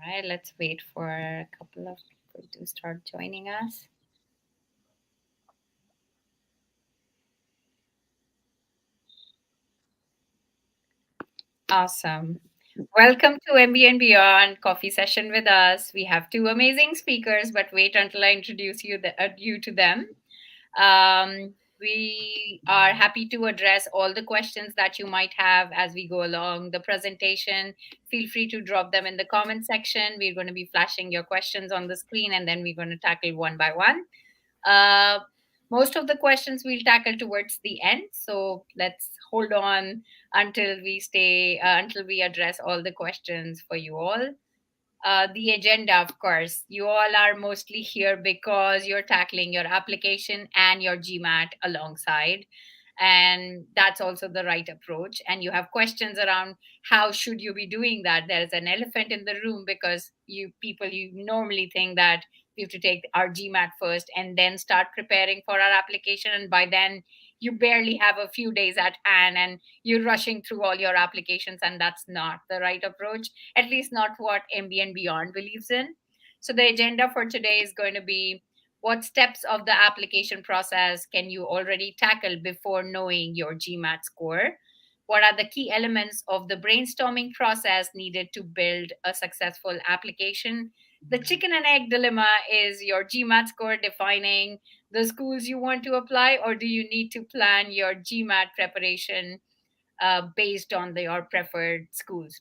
right, let's wait for a couple of people to start joining us. Awesome. Welcome to MBA Beyond Coffee Session with us. We have two amazing speakers, but wait until I introduce you to them. We are happy to address all the questions that you might have as we go along the presentation. Feel free to drop them in the comment section. We're going to be flashing your questions on the screen, and then we're going to tackle one by one. Uh, most of the questions we'll tackle towards the end, so let's hold on until we address all the questions for you all. The agenda, of course, you all are mostly here because you're tackling your application and your GMAT alongside. And that's also the right approach. And you have questions around how should you be doing that. There's an elephant in the room because you normally think that we have to take our GMAT first and then start preparing for our application. And by then you barely have a few days at hand and you're rushing through all your applications, and that's not the right approach, at least not what MBA and Beyond believes in. So the agenda for today is going to be what steps of the application process can you already tackle before knowing your GMAT score? What are the key elements of the brainstorming process needed to build a successful application? The chicken and egg dilemma: is your GMAT score defining the schools you want to apply, or do you need to plan your GMAT preparation based on your preferred schools?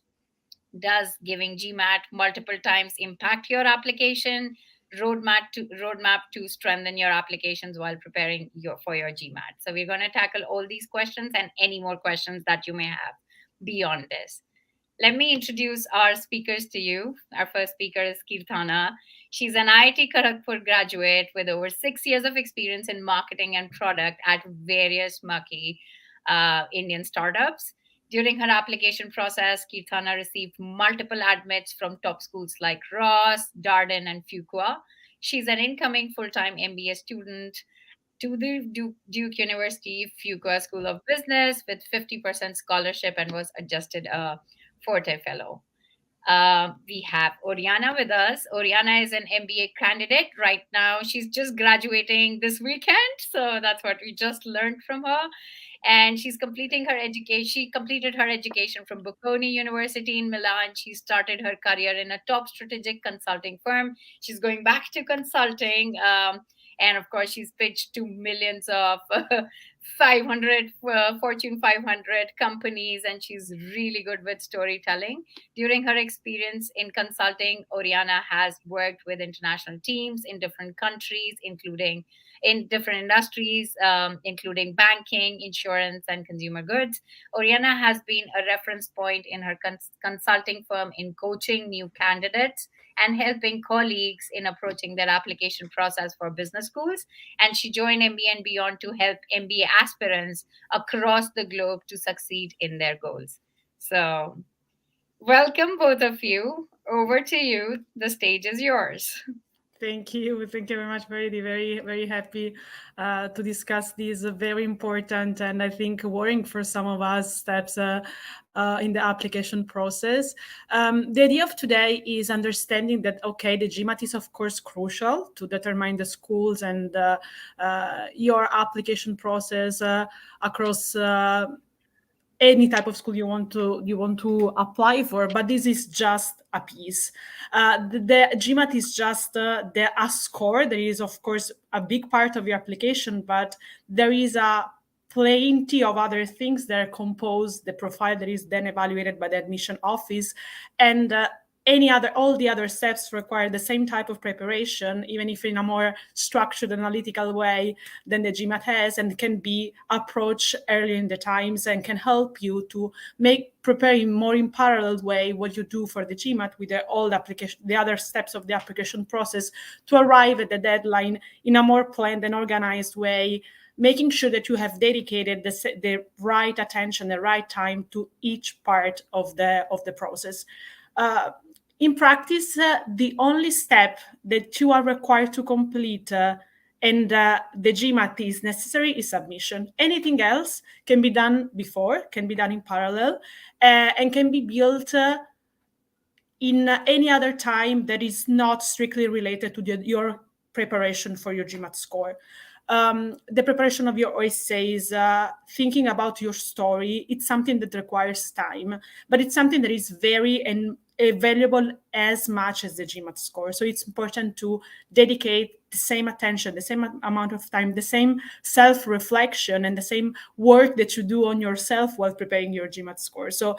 Does giving GMAT multiple times impact your application? Roadmap to strengthen your applications while preparing for your GMAT. So we're going to tackle all these questions and any more questions that you may have beyond this. Let me introduce our speakers to you. Our first speaker is Kirtana. She's an IIT Kharagpur graduate with over 6 years of experience in marketing and product at various marquee Indian startups. During her application process, Kirtana received multiple admits from top schools like Ross, Darden, and Fuqua. She's an incoming full-time MBA student to the Duke University Fuqua School of Business with 50% scholarship and was adjusted a Forte Fellow. We have Oriana with us. Oriana is an MBA candidate right now. She's just graduating this weekend, so that's what we just learned from her. And she's completing her education. She completed her education from Bocconi University in Milan. She started her career in a top strategic consulting firm. She's going back to consulting. And of course, she's pitched to millions of 500 Fortune 500 companies, and she's really good with storytelling. During her experience in consulting, Oriana has worked with international teams in different countries, including in different industries, including banking, insurance, and consumer goods. Oriana has been a reference point in her consulting firm in coaching new candidates and helping colleagues in approaching their application process for business schools. And she joined MBA and Beyond to help MBA aspirants across the globe to succeed in their goals. So, welcome, both of you. Over to you. The stage is yours. Thank you. Thank you very much, Verity. Very, very happy to discuss these very important and I think worrying for some of us steps in the application process. The idea of today is understanding that, okay, the GMAT is of course crucial to determine the schools and your application process across any type of school you want to apply for, but this is just a piece. The GMAT is just a score. There is of course a big part of your application, but there is a plenty of other things that compose the profile that is then evaluated by the admission office, and all the other steps require the same type of preparation, even if in a more structured analytical way than the GMAT has, and can be approached early in the times and can help you to prepare in more in parallel way what you do for the GMAT with the other steps of the application process to arrive at the deadline in a more planned and organized way, making sure that you have dedicated the right attention, the right time to each part of the process. In practice, the only step that you are required to complete and the GMAT is necessary is submission. Anything else can be done before, can be done in parallel, and can be built in any other time that is not strictly related to your preparation for your GMAT score. The preparation of your essays, thinking about your story, it's something that requires time, but it's something that is very valuable as much as the GMAT score. So it's important to dedicate the same attention, the same amount of time, the same self-reflection, and the same work that you do on yourself while preparing your GMAT score. So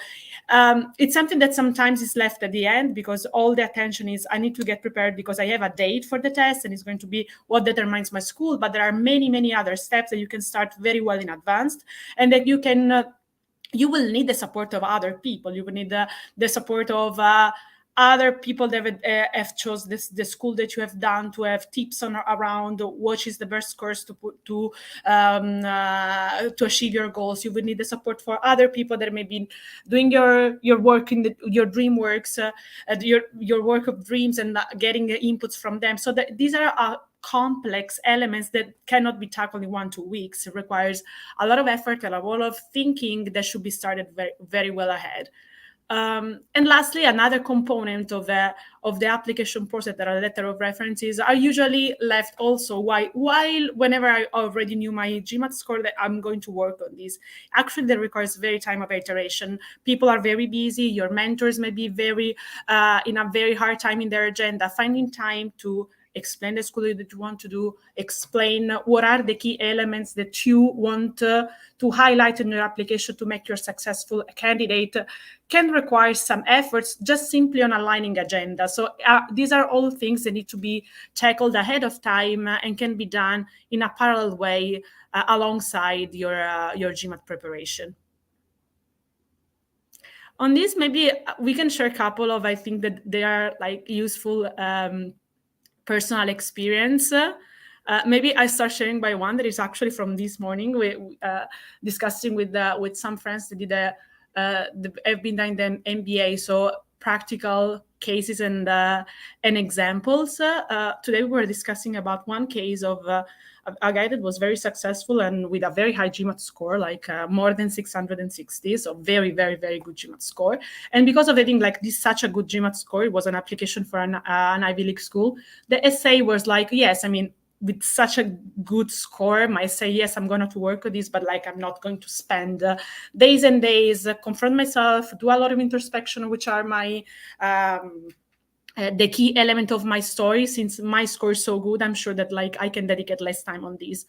it's something that sometimes is left at the end because all the attention is, I need to get prepared because I have a date for the test and it's going to be what determines my school. But there are many, many other steps that you can start very well in advance, and that you can you will need the support of other people. You will need the support of other people that have chose the school that you have done, to have tips on around what is the best course to put to achieve your goals. You will need the support for other people that may be doing your work in your dream works, your work of dreams, and getting inputs from them. So that these are complex elements that cannot be tackled in 1-2 weeks. It requires a lot of effort and a lot of thinking that should be started very, very well ahead. And lastly, another component of the application process that are letter of references are usually left also while whenever I already knew my GMAT score that I'm going to work on this. Actually, that requires very time of iteration. People are very busy. Your mentors may be very in a very hard time in their agenda. Finding time to explain the school that you want to do, explain what are the key elements that you want to highlight in your application to make you a successful candidate can require some efforts just simply on aligning agenda. So these are all things that need to be tackled ahead of time and can be done in a parallel way alongside your GMAT preparation. On this, maybe we can share a couple of, I think that they are like useful personal experience. Maybe I start sharing by one that is actually from this morning. We discussing with some friends that did have been doing the MBA, so practical cases and examples. Today we were discussing about one case of a guy that was very successful and with a very high GMAT score, like more than 660, so very, very, very good GMAT score. And because of having like this such a good GMAT score, it was an application for an Ivy League school. The essay was like, yes, I mean, with such a good score, might say, yes, I'm going to work with this, but like, I'm not going to spend days and days, confront myself, do a lot of introspection, which are my the key element of my story. Since my score is so good, I'm sure that like I can dedicate less time on this.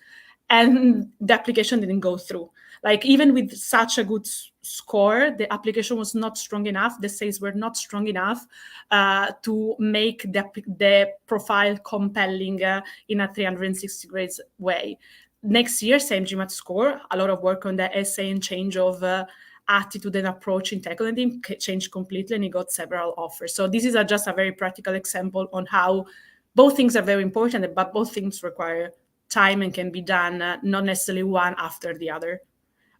And the application didn't go through. Like even with such a good score, the application was not strong enough. The sales were not strong enough to make the profile compelling in a 360 degrees way. Next year, same GMAT score, a lot of work on the essay and change of attitude and approach in tackling him changed completely, and he got several offers. So this is just a very practical example on how both things are very important, but both things require time and can be done not necessarily one after the other.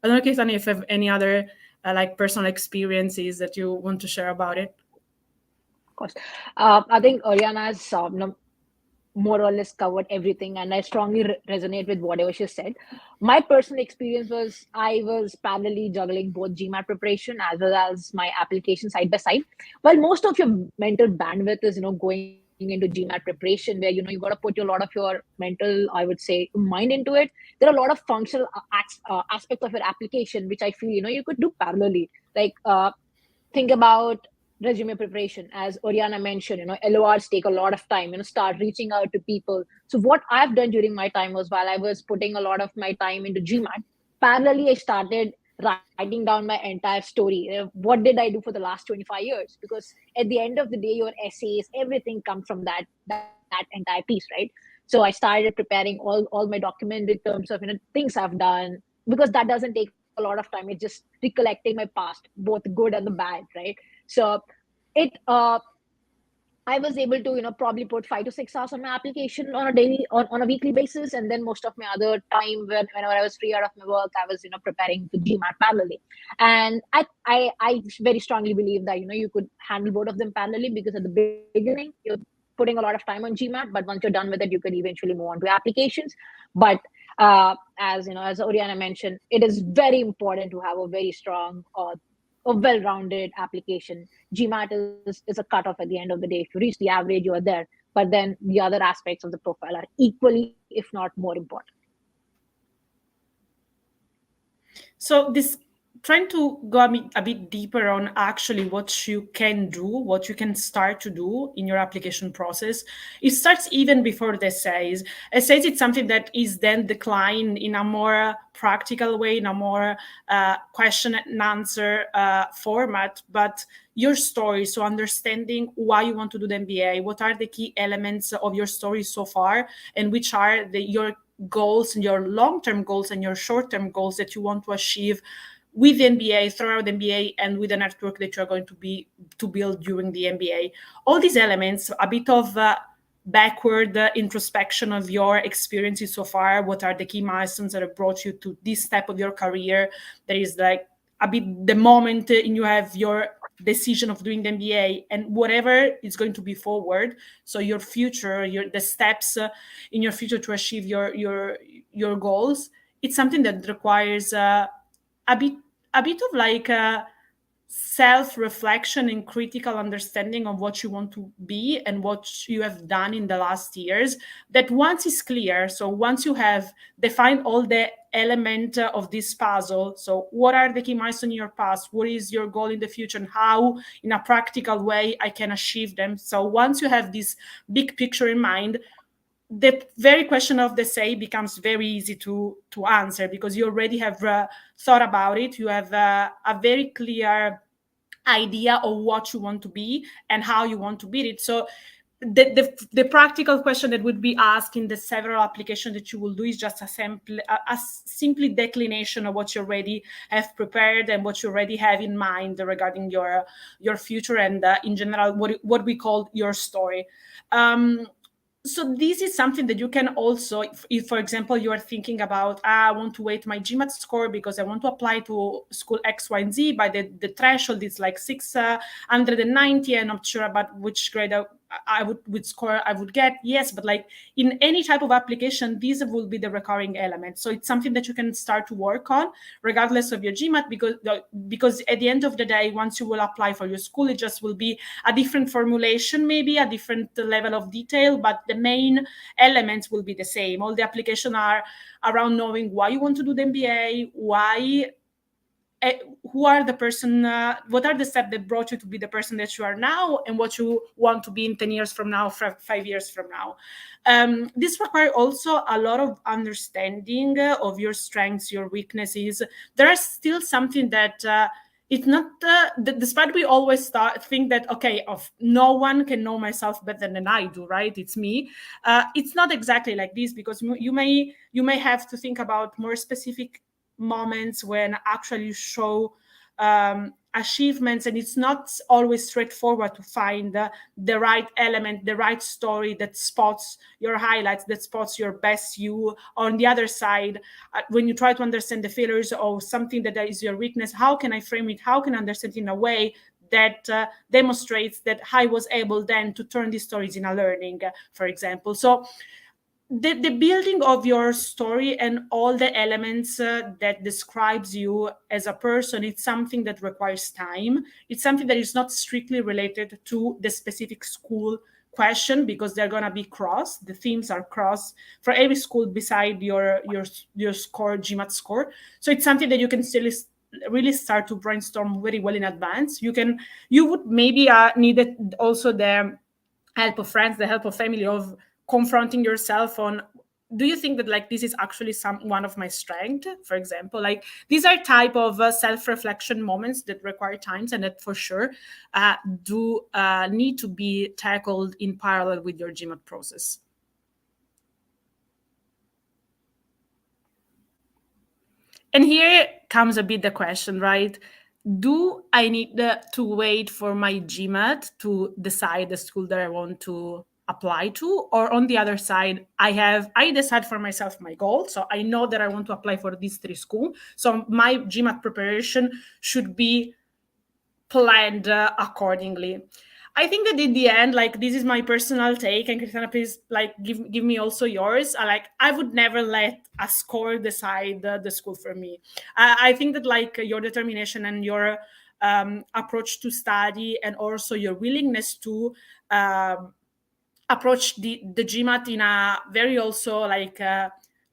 I don't know, Keitani, if you have any other like personal experiences that you want to share about it. Of course. I think Oriana's more or less covered everything, and I strongly resonate with whatever she said. My personal experience was I was parallelly juggling both GMAT preparation as well as my application side by side. While most of your mental bandwidth is going into GMAT preparation, where you got to put a lot of your mental, I would say, mind into it. There are a lot of functional aspects of your application which I feel you could do parallelly. Like think about resume preparation, as Oriana mentioned. LORs take a lot of time. Start reaching out to people. So what I've done during my time was, while I was putting a lot of my time into GMAT, parallelly I started writing down my entire story. What did I do for the last 25 years? Because at the end of the day, your essays, everything comes from that entire piece, right? So I started preparing all my documents in terms of things I've done, because that doesn't take a lot of time. It's just recollecting my past, both good and the bad, right? So it I was able to probably put 5 to 6 hours on my application on a daily on a weekly basis, and then most of my other time whenever I was free out of my work, I was preparing for GMAT parallelly. And I very strongly believe that you could handle both of them parallelly, because at the beginning you're putting a lot of time on GMAT, but once you're done with it, you could eventually move on to applications. But as Oriana mentioned, it is very important to have a very strong a well-rounded application. GMAT is a cutoff at the end of the day. If you reach the average, you are there. But then the other aspects of the profile are equally, if not more important. So this trying to go a bit deeper on actually what you can do, what you can start to do in your application process. It starts even before the essays. Essays, it's something that is then declined in a more practical way, in a more question and answer format, but your story, so understanding why you want to do the MBA, what are the key elements of your story so far, and which are your goals and your long-term goals and your short-term goals that you want to achieve with the MBA, throughout the MBA, and with the network that you're going to build during the MBA. All these elements, a bit of backward introspection of your experiences so far. What are the key milestones that have brought you to this step of your career? There is like a bit the moment you have your decision of doing the MBA and whatever is going to be forward. So your future, the steps in your future to achieve your goals. It's something that requires a bit of like a self-reflection and critical understanding of what you want to be and what you have done in the last years. That once is clear, so once you have defined all the element of this puzzle, so what are the key milestones in your past, what is your goal in the future, and how in a practical way I can achieve them. So once you have this big picture in mind, the very question of the say becomes very easy to answer, because you already have thought about it. You have a very clear idea of what you want to be and how you want to be it. So the practical question that would be asked in the several applications that you will do is just a simply declination of what you already have prepared and what you already have in mind regarding your future and in general what we call your story. So this is something that you can also, if for example, you are thinking about, I want to weight my GMAT score because I want to apply to school X, Y, and Z, by the threshold is like 690, and I'm not sure about which grade which score I would get. Yes, but like in any type of application, these will be the recurring element. So it's something that you can start to work on regardless of your GMAT, because at the end of the day, once you will apply for your school, it just will be a different formulation, maybe a different level of detail, but the main elements will be the same. All the applications are around knowing why you want to do the MBA, why who are the person, what are the steps that brought you to be the person that you are now, and what you want to be in 10 years from now, 5 years from now. This requires also a lot of understanding of your strengths, your weaknesses. There are still something that it's not, despite we always think that, okay, no one can know myself better than I do, right? It's me. It's not exactly like this, because you may have to think about more specific moments when actually you show achievements, and it's not always straightforward to find the right element, the right story that spots your highlights, that spots your best you. On the other side, when you try to understand the failures or something that is your weakness, how can I frame it, how can I understand it in a way that demonstrates that I was able then to turn these stories in a learning, for example. So the building of your story and all the elements that describes you as a person, it's something that requires time. It's something that is not strictly related to the specific school question, because they're going to be cross. The themes are cross for every school beside your score, GMAT score. So it's something that you can still really start to brainstorm very well in advance. You would maybe need also the help of friends, the help of family, of confronting yourself on, do you think that like this is actually one of my strengths, for example? Like these are type of self-reflection moments that require times, and that for sure do need to be tackled in parallel with your GMAT process. And here comes a bit the question, right? Do I need to wait for my GMAT to decide the school that I want to apply to? Or on the other side, I decide for myself my goal. So I know that I want to apply for these 3 schools. So my GMAT preparation should be planned accordingly. I think that in the end, like this is my personal take, and Christiana, please like give me also yours. I would never let a score decide the school for me. I think that like your determination and your approach to study, and also your willingness to approach the GMAT in a very also like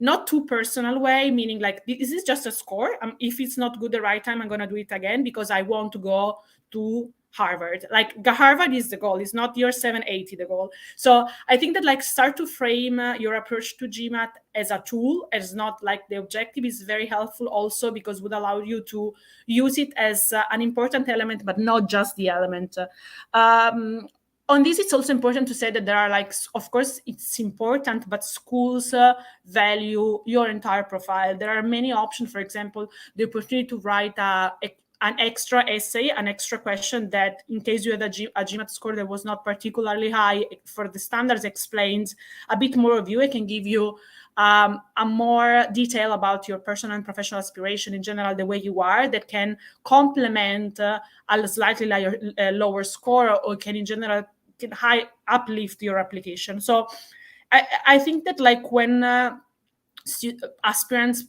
not too personal way, meaning like this is just a score. If it's not good the right time, I'm going to do it again because I want to go to Harvard. Like Harvard is the goal. It's not your 780 the goal. So I think that like start to frame your approach to GMAT as a tool, as not like the objective, is very helpful also because would allow you to use it as an important element, but not just the element. On this, it's also important to say that there are like, of course, it's important, but schools value your entire profile. There are many options. For example, the opportunity to write an extra essay, an extra question that in case you had a GMAT score that was not particularly high for the standards explains a bit more of you. It can give you a more detail about your personal and professional aspiration in general, the way you are, that can complement a slightly lower score, or can in general can uplift your application. So I think that like when aspirants,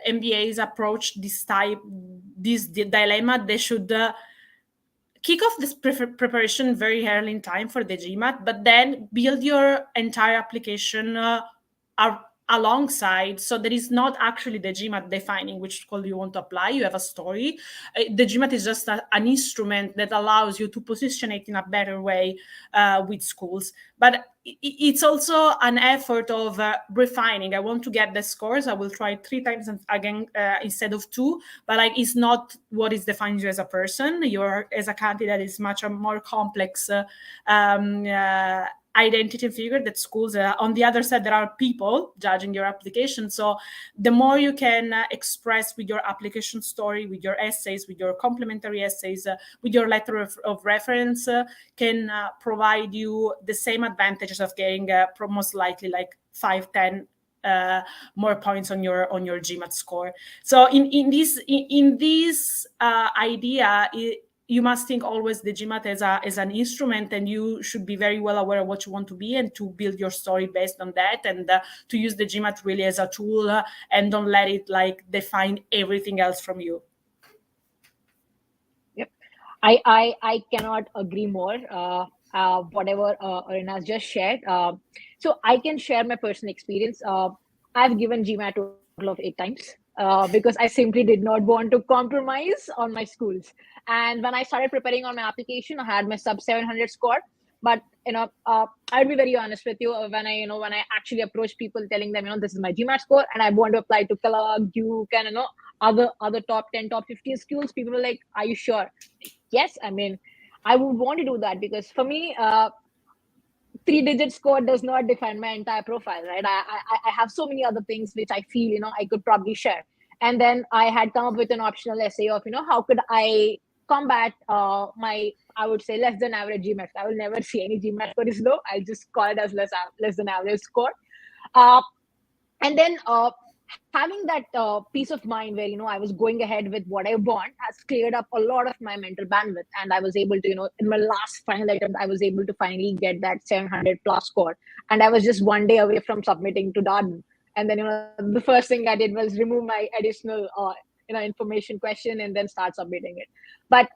MBAs approach this dilemma, they should kick off this preparation very early in time for the GMAT, but then build your entire application alongside. So there is not actually the GMAT defining which school you want to apply. You have a story. The GMAT is just an instrument that allows you to position it in a better way with schools. But it's also an effort of refining. I want to get the scores. I will try 3 times again instead of 2. But like, it's not what is defines you as a person. You're as a candidate is much a more complex identity figure that schools on the other side there are people judging your application. So the more you can express with your application story, with your essays, with your complementary essays, with your letter of reference, can provide you the same advantages of getting most likely like 5-10 more points on your GMAT score. So in this idea, you must think always the GMAT as an instrument, and you should be very well aware of what you want to be and to build your story based on that, and to use the GMAT really as a tool and don't let it like define everything else from you. Yep, I cannot agree more. Whatever Arina has just shared. So I can share my personal experience. I've given GMAT a total of 8 times. Because I simply did not want to compromise on my schools. And when I started preparing on my application, I had my sub 700 score. But I'll be very honest with you. When I actually approach people, telling them this is my GMAT score and I want to apply to Kellogg, Duke, and other top 10, top 15 schools, people are like, "Are you sure?" Yes, I mean, I would want to do that because for me, 3-digit score does not define my entire profile, right? I have so many other things which I feel, I could probably share. And then I had come up with an optional essay of, how could I combat my, I would say, less than average GMAT. I will never see any GMAT score is low. I'll just call it as less than average score. And then having that peace of mind where, I was going ahead with what I want has cleared up a lot of my mental bandwidth. And I was able to, in my last final attempt, I was able to finally get that 700 plus score. And I was just one day away from submitting to Darden. And then, the first thing I did was remove my additional, information question and then start submitting it. But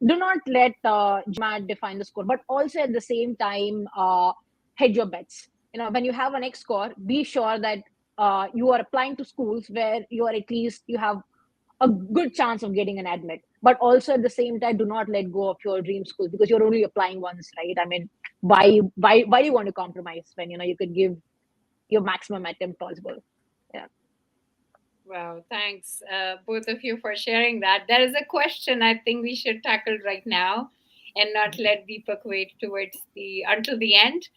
do not let GMAT define the score, but also at the same time, hedge your bets. When you have an X score, be sure that you are applying to schools where you are at least you have a good chance of getting an admit, but also at the same time, do not let go of your dream school because you're only applying once, right? I mean, why do you want to compromise when you could give your maximum attempt possible? Yeah. Wow, thanks both of you for sharing that. There is a question I think we should tackle right now and not let Deepak wait until the end.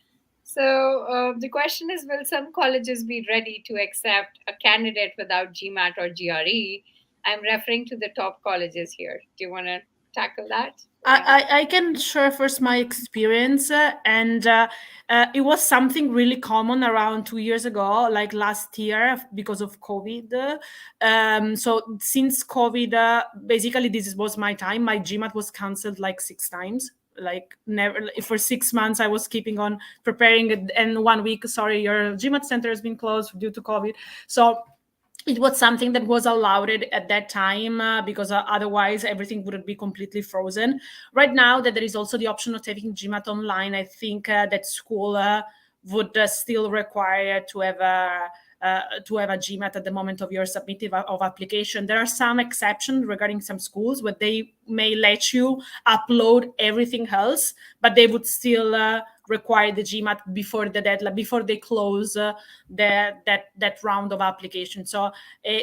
So the question is, will some colleges be ready to accept a candidate without GMAT or GRE? I'm referring to the top colleges here. Do you want to tackle that? I can share first my experience, and it was something really common around 2 years ago, like last year, because of COVID. So since COVID, basically this was my time. My GMAT was cancelled like 6 times. Like never for 6 months I was keeping on preparing, and 1 week, sorry, your GMAT center has been closed due to COVID. So it was something that was allowed at that time because otherwise everything wouldn't be completely frozen. Right now that there is also the option of taking GMAT online, I think that school would still require to have a GMAT at the moment of your submitting of application. There are some exceptions regarding some schools where they may let you upload everything else, but they would still require the GMAT before the deadline, before they close that round of application. So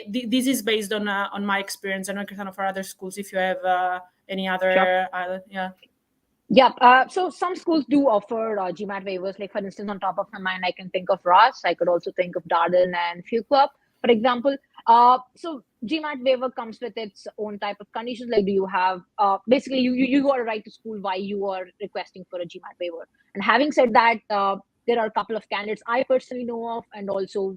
this is based on my experience. I don't know, kind of for other schools, if you have any other, Sure. yeah. Yeah. So some schools do offer GMAT waivers. Like, for instance, on top of my mind, I can think of Ross. I could also think of Darden and Fuqua, for example. So GMAT waiver comes with its own type of conditions. Like, do you have basically you got to write to school why you are requesting for a GMAT waiver. And having said that, there are a couple of candidates I personally know of, and also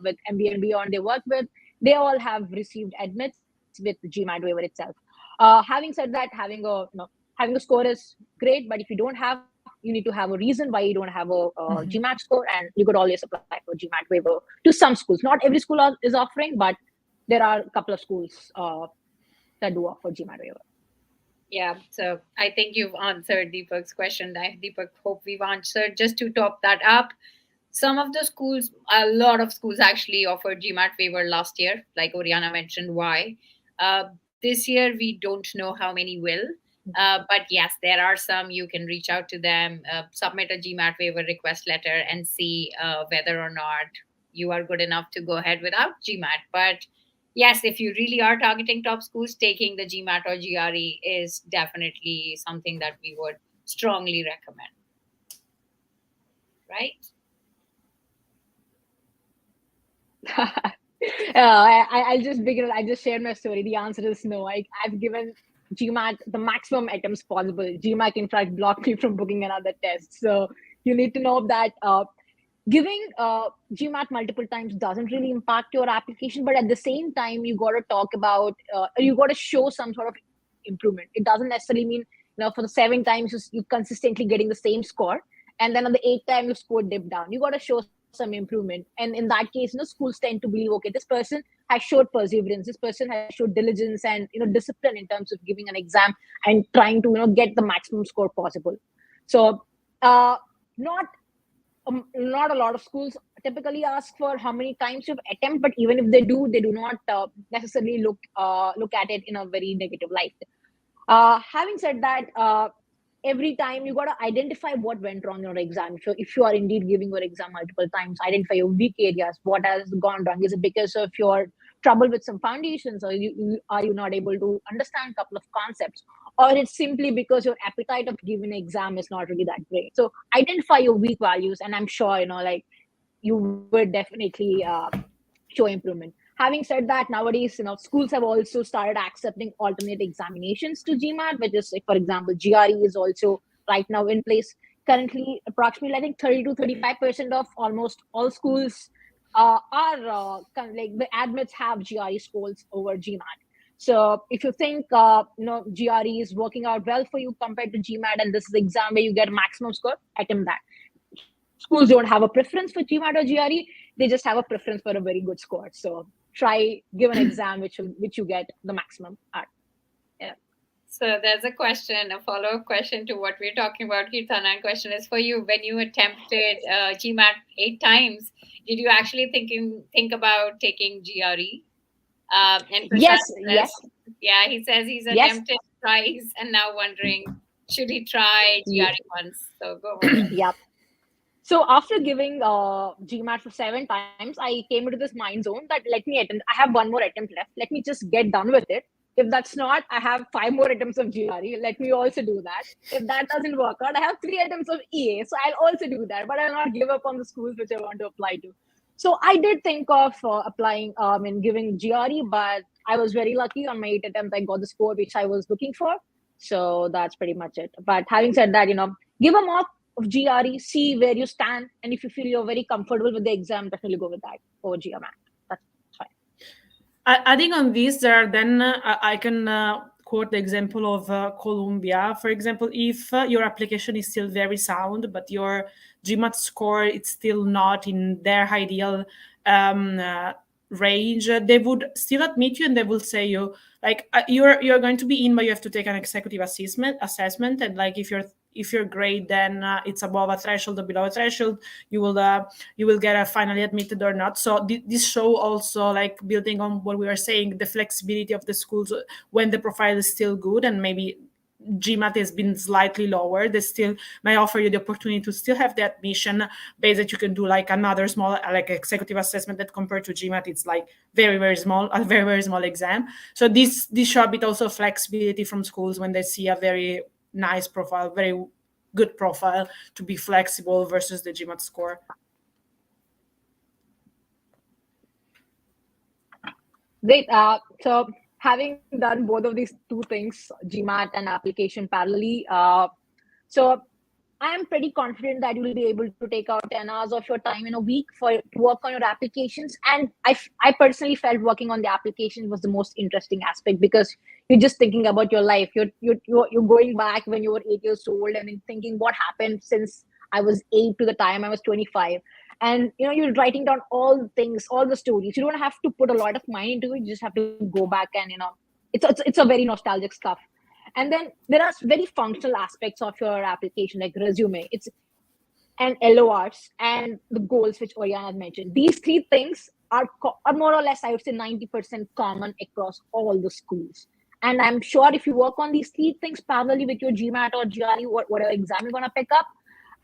with MBA and Beyond they work with. They all have received admits with the GMAT waiver itself. Having said that, having a score is great, but if you don't have, you need to have a reason why you don't have a GMAT score, and you could always apply for GMAT waiver to some schools. Not every school is offering, but there are a couple of schools that do offer GMAT waiver. Yeah, so I think you've answered Deepak's question. Deepak, hope we've answered. Just to top that up, some of the schools, a lot of schools actually offered GMAT waiver last year, like Oriana mentioned. Why? This year, we don't know how many will. But yes, there are some. You can reach out to them, submit a GMAT waiver request letter, and see whether or not you are good enough to go ahead without GMAT. But yes, if you really are targeting top schools, taking the GMAT or GRE is definitely something that we would strongly recommend. Right? I'll just begin. I just shared my story. The answer is no. I've given GMAT the maximum attempts possible. GMAT, in fact, blocked me from booking another test. So you need to know that giving GMAT multiple times doesn't really impact your application, but at the same time, you got to talk about, you got to show some sort of improvement. It doesn't necessarily mean, for the 7 times you consistently getting the same score, and then on the 8th time you score dip down. You got to show some improvement, and in that case, schools tend to believe, okay, this person has showed perseverance, this person has showed diligence and discipline in terms of giving an exam and trying to get the maximum score possible. So not a lot of schools typically ask for how many times you've attempted, but even if they do not necessarily look at it in a very negative light. Having said that, every time you got to identify what went wrong in your exam. So if you are indeed giving your exam multiple times, identify your weak areas. What has gone wrong? Is it because of your trouble with some foundations, or are you not able to understand a couple of concepts, or it's simply because your appetite of giving an exam is not really that great? So identify your weak values, and I'm sure you would definitely show improvement. Having said that, nowadays, schools have also started accepting alternate examinations to GMAT, which is, like, for example, GRE is also right now in place. Currently, approximately, I think 30 to 35% of almost all schools are kind of like the admits have GRE scores over GMAT. So if you think GRE is working out well for you compared to GMAT, and this is the exam where you get a maximum score, attempt that. Schools don't have a preference for GMAT or GRE; they just have a preference for a very good score. So give an exam which you get the maximum at. Yeah. So there's a follow-up question to what we're talking about, Kirtana. And question is for you: when you attempted GMAT 8 times, did you actually think about taking GRE? And yes. Yeah, he says he's attempted twice and now wondering, should he try GRE once? So go on. Yep. So after giving GMAT for 7 times, I came into this mind zone that let me attempt. I have 1 more attempt left. Let me just get done with it. If that's not, I have 5 more attempts of GRE. Let me also do that. If that doesn't work out, I have 3 attempts of EA. So I'll also do that. But I'll not give up on the schools which I want to apply to. So I did think of applying and giving GRE, but I was very lucky. On my 8 attempts, I got the score which I was looking for. So that's pretty much it. But having said that, give a mock of GRE, see where you stand, and if you feel you're very comfortable with the exam, definitely go with that over GMAT. That's fine. I think on this, then I can quote the example of Columbia. For example, if your application is still very sound, but your GMAT score is still not in their ideal range, they would still admit you and they will say you like you're going to be in, but you have to take an executive assessment, and like if you're great, then it's above a threshold or below a threshold, you will get a finally admitted or not. So this show also, like building on what we were saying, the flexibility of the schools when the profile is still good and maybe GMAT has been slightly lower, they still may offer you the opportunity to still have the admission base that you can do like another small like executive assessment that compared to GMAT it's like very small, a very small exam. So this show a bit also flexibility from schools when they see a very nice profile, very good profile, to be flexible versus the GMAT score. Great. So having done both of these two things, GMAT and application parallelly, so I am pretty confident that you will be able to take out 10 hours of your time in a week to work on your applications. And I personally felt working on the application was the most interesting aspect, because you're just thinking about your life. You're going back when you were 8 years old and then thinking what happened since I was 8 to the time I was 25. And you're writing down all the things, all the stories. You don't have to put a lot of mind into it. You just have to go back and it's a very nostalgic stuff. And then there are very functional aspects of your application, like resume, it's and LORs and the goals, which Oriana mentioned. These three things are more or less, I would say, 90% common across all the schools. And I'm sure if you work on these three things parallelly with your GMAT or GRE, whatever exam you're going to pick up,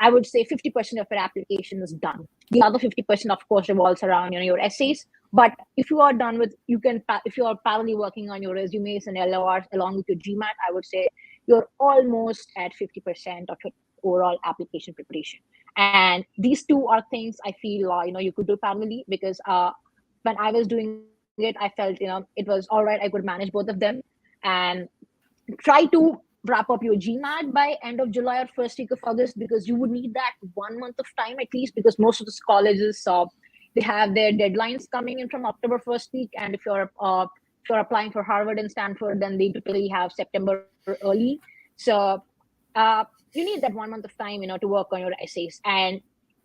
I would say 50% of your application is done. The other 50%, of course, revolves around your essays. But if you are done with, if you are parallelly working on your resumes and LORs along with your GMAT, I would say you're almost at 50% of your overall application preparation. And these two are things I feel you could do parallelly, because when I was doing it, I felt it was all right. I could manage both of them and try to wrap up your GMAT by end of July or first week of August, because you would need that 1 month of time at least, because most of the colleges they have their deadlines coming in from October first week, and if you're applying for Harvard and Stanford, then they typically have September early. So you need that 1 month of time to work on your essays. And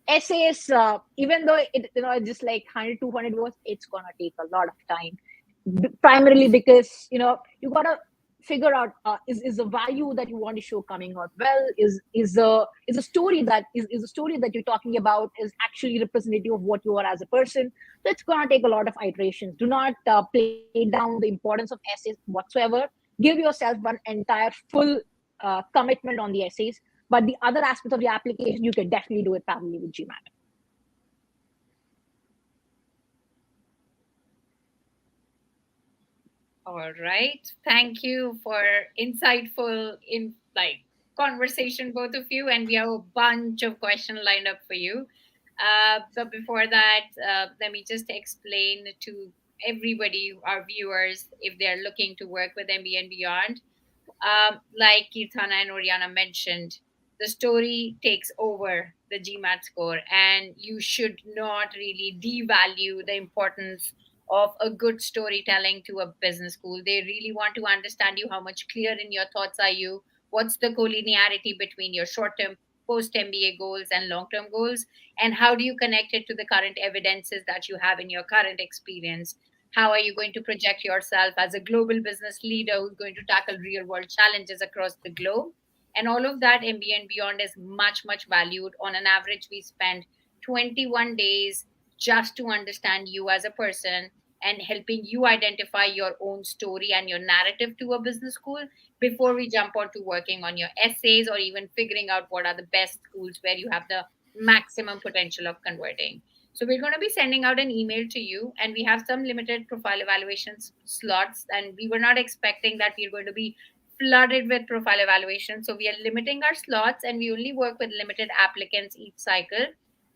essays, even though it's just like 100 200 words, it's gonna take a lot of time, primarily because you gotta figure out is the value that you want to show coming out well, is a story that you're talking about is actually representative of what you are as a person. So it's gonna take a lot of iterations. Do not play down the importance of essays whatsoever. Give yourself one entire full commitment on the essays, but the other aspects of the application you can definitely do it parallelly with GMAT. All right. Thank you for insightful conversation, both of you. And we have a bunch of questions lined up for you. So before that, let me just explain to everybody, our viewers, if they're looking to work with MBA and Beyond. Like Kirtana and Oriana mentioned, the story takes over the GMAT score, and you should not really devalue the importance of a good storytelling to a business school. They really want to understand you, how much clear in your thoughts are you, what's the collinearity between your short-term post-MBA goals and long-term goals, and how do you connect it to the current evidences that you have in your current experience. How are you going to project yourself as a global business leader who's going to tackle real world challenges across the globe? And all of that, MBA and Beyond is much valued. On an average, we spend 21 days just to understand you as a person and helping you identify your own story and your narrative to a business school before we jump on to working on your essays or even figuring out what are the best schools where you have the maximum potential of converting. So we're going to be sending out an email to you, and we have some limited profile evaluations slots, and we were not expecting that we're going to be flooded with profile evaluation. So we are limiting our slots, and we only work with limited applicants each cycle.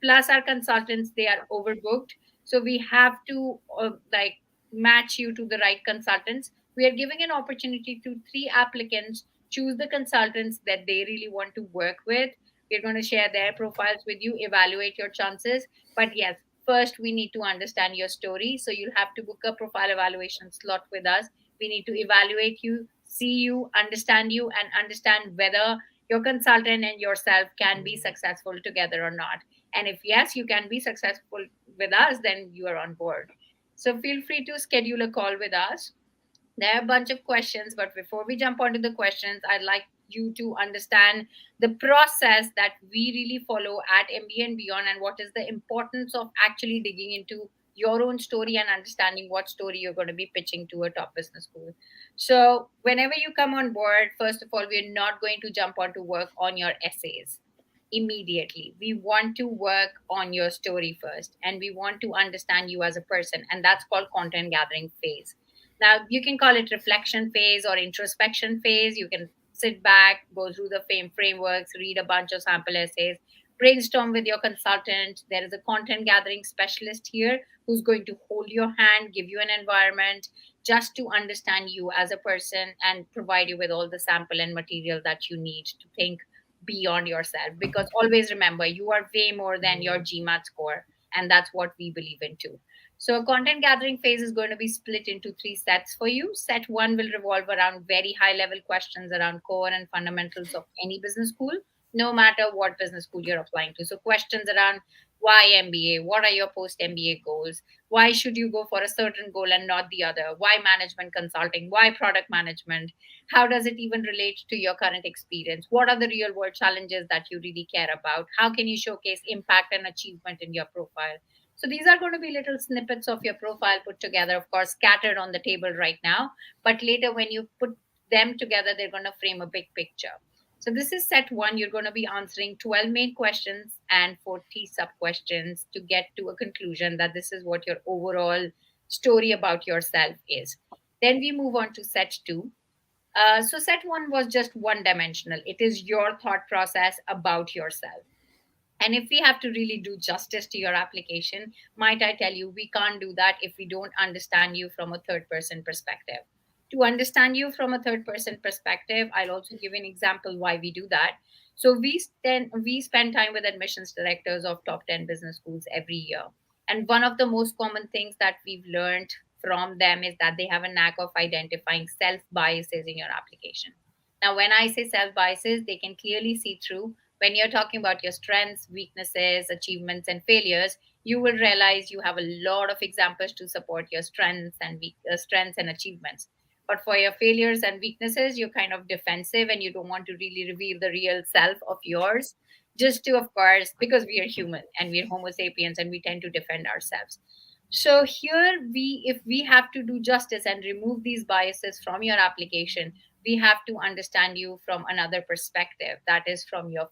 Plus our consultants, they are overbooked. So we have to match you to the right consultants. We are giving an opportunity to 3 applicants, choose the consultants that they really want to work with. We're going to share their profiles with you, evaluate your chances. But yes, first we need to understand your story. So you'll have to book a profile evaluation slot with us. We need to evaluate you, see you, and understand whether your consultant and yourself can be successful together or not. And if yes, you can be successful with us, then you are on board. So feel free to schedule a call with us. There are a bunch of questions, but before we jump onto the questions, I'd like you to understand the process that we really follow at MBA and Beyond, and what is the importance of actually digging into your own story and understanding what story you're going to be pitching to a top business school. So, whenever you come on board, first of all, we're not going to jump on to work on your essays immediately. We want to work on your story first, and we want to understand you as a person, and that's called content gathering phase. Now, you can call it reflection phase or introspection phase. You can sit back, go through the frameworks, read a bunch of sample essays, brainstorm with your consultant. There is a content gathering specialist here who's going to hold your hand, give you an environment just to understand you as a person and provide you with all the sample and material that you need to think beyond yourself. Because always remember, you are way more than your GMAT score, and that's what we believe in too. So, content gathering phase is going to be split into three sets for you. Set one will revolve around very high level questions around core and fundamentals of any business school, no matter what business school you're applying to. So, questions around why MBA, what are your post MBA goals, why should you go for a certain goal and not the other, why management consulting, why product management, how does it even relate to your current experience, what are the real world challenges that you really care about, how can you showcase impact and achievement in your profile. So these are going to be little snippets of your profile put together, of course, scattered on the table right now. But later, when you put them together, they're going to frame a big picture. So this is set one. You're going to be answering 12 main questions and 40 sub questions to get to a conclusion that this is what your overall story about yourself is. Then we move on to set two. So set one was just one dimensional. It is your thought process about yourself. And if we have to really do justice to your application, might I tell you, we can't do that if we don't understand you from a third person perspective. To understand you from a third person perspective, I'll also give an example why we do that. So we spend time with admissions directors of top 10 business schools every year. And one of the most common things that we've learned from them is that they have a knack of identifying self biases in your application. Now, when I say self biases, they can clearly see through when you're talking about your strengths, weaknesses, achievements, and failures. You will realize you have a lot of examples to support your strengths and achievements. But for your failures and weaknesses, you're kind of defensive and you don't want to really reveal the real self of yours. Just to, of course, because we are human and we're Homo sapiens and we tend to defend ourselves. So here if we have to do justice and remove these biases from your application, we have to understand you from another perspective, that is from your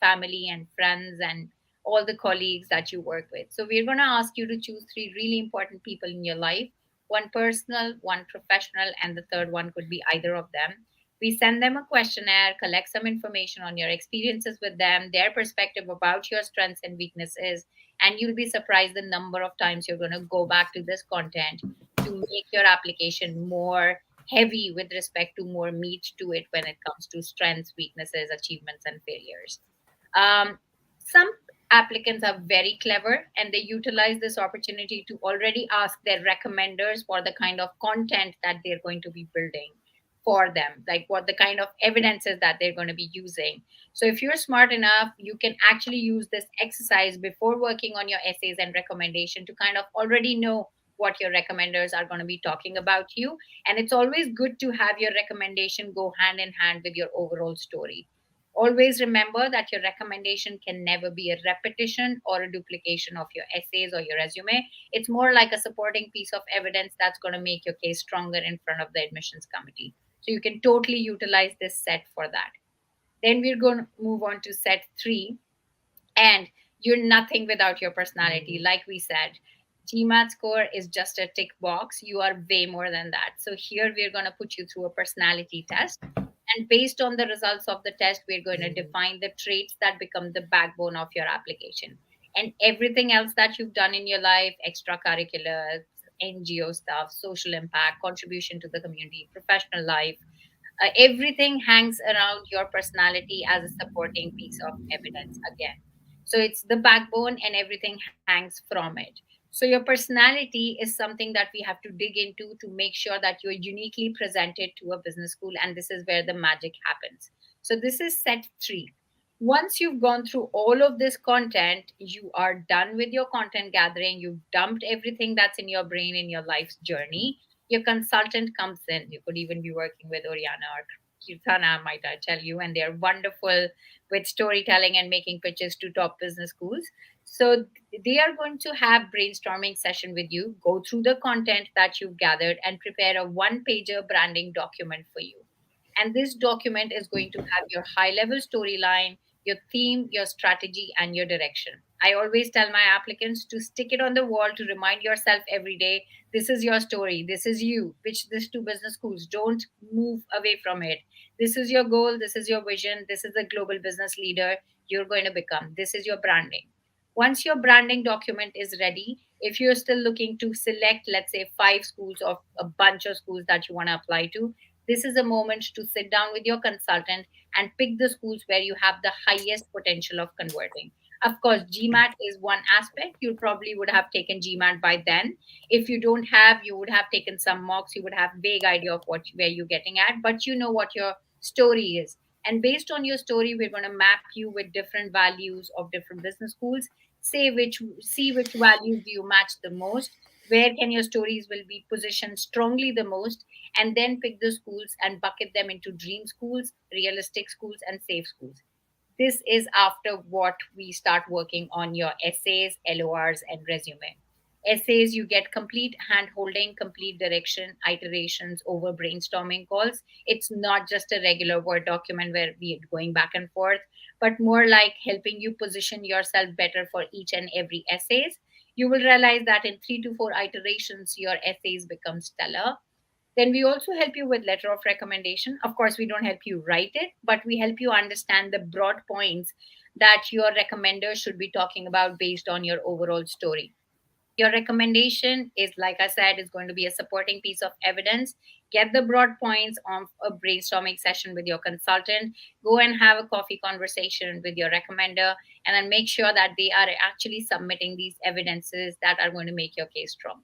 family and friends and all the colleagues that you work with. So we're going to ask you to choose three really important people in your life, one personal, one professional, and the third one could be either of them. We send them a questionnaire, collect some information on your experiences with them, their perspective about your strengths and weaknesses, and you'll be surprised the number of times you're going to go back to this content to make your application more heavy with respect to more meat to it when it comes to strengths, weaknesses, achievements, and failures. Some applicants are very clever and they utilize this opportunity to already ask their recommenders for the kind of content that they're going to be building for them, like what the kind of evidences that they're going to be using. So if you're smart enough, you can actually use this exercise before working on your essays and recommendation to kind of already know what your recommenders are going to be talking about you. And it's always good to have your recommendation go hand in hand with your overall story. Always remember that your recommendation can never be a repetition or a duplication of your essays or your resume. It's more like a supporting piece of evidence that's going to make your case stronger in front of the admissions committee. So you can totally utilize this set for that. Then we're going to move on to set three. And you're nothing without your personality. Like we said, GMAT score is just a tick box. You are way more than that. So here we're going to put you through a personality test. And based on the results of the test, we're going to define the traits that become the backbone of your application. And everything else that you've done in your life, extracurricular, NGO stuff, social impact, contribution to the community, professional life, everything hangs around your personality as a supporting piece of evidence again. So it's the backbone and everything hangs from it. So your personality is something that we have to dig into to make sure that you're uniquely presented to a business school. And this is where the magic happens. So this is set three. Once you've gone through all of this content, you are done with your content gathering. You've dumped everything that's in your brain in your life's journey. Your consultant comes in. You could even be working with Oriana or Kirtana, might I tell you, and they're wonderful with storytelling and making pitches to top business schools. So they are going to have brainstorming session with you, go through the content that you've gathered and prepare a one-pager branding document for you. And this document is going to have your high-level storyline, your theme, your strategy, and your direction. I always tell my applicants to stick it on the wall to remind yourself every day this is your story, this is you, pitch this to business schools. Don't move away from it. This is your goal, this is your vision, this is the global business leader you're going to become. This is your branding. Once your branding document is ready, if you're still looking to select, let's say, 5 schools or a bunch of schools that you want to apply to, this is a moment to sit down with your consultant and pick the schools where you have the highest potential of converting. Of course, GMAT is one aspect. You probably would have taken GMAT by then. If you don't have, you would have taken some mocks. You would have vague idea of where you're getting at, but you know what your story is. And based on your story, we're going to map you with different values of different business schools. See which values do you match the most. Where can your stories will be positioned strongly the most, and then pick the schools and bucket them into dream schools, realistic schools, and safe schools. This is after what we start working on your essays, LORs, and resume. Essays, you get complete hand holding, complete direction, iterations over brainstorming calls. It's not just a regular Word document where we're going back and forth, but more like helping you position yourself better for each and every essays. You will realize that in 3 to 4 iterations, your essays become stellar. Then we also help you with letter of recommendation. Of course, we don't help you write it, but we help you understand the broad points that your recommender should be talking about based on your overall story. Your recommendation is, like I said, is going to be a supporting piece of evidence. Get the broad points of a brainstorming session with your consultant. Go and have a coffee conversation with your recommender, and then make sure that they are actually submitting these evidences that are going to make your case stronger.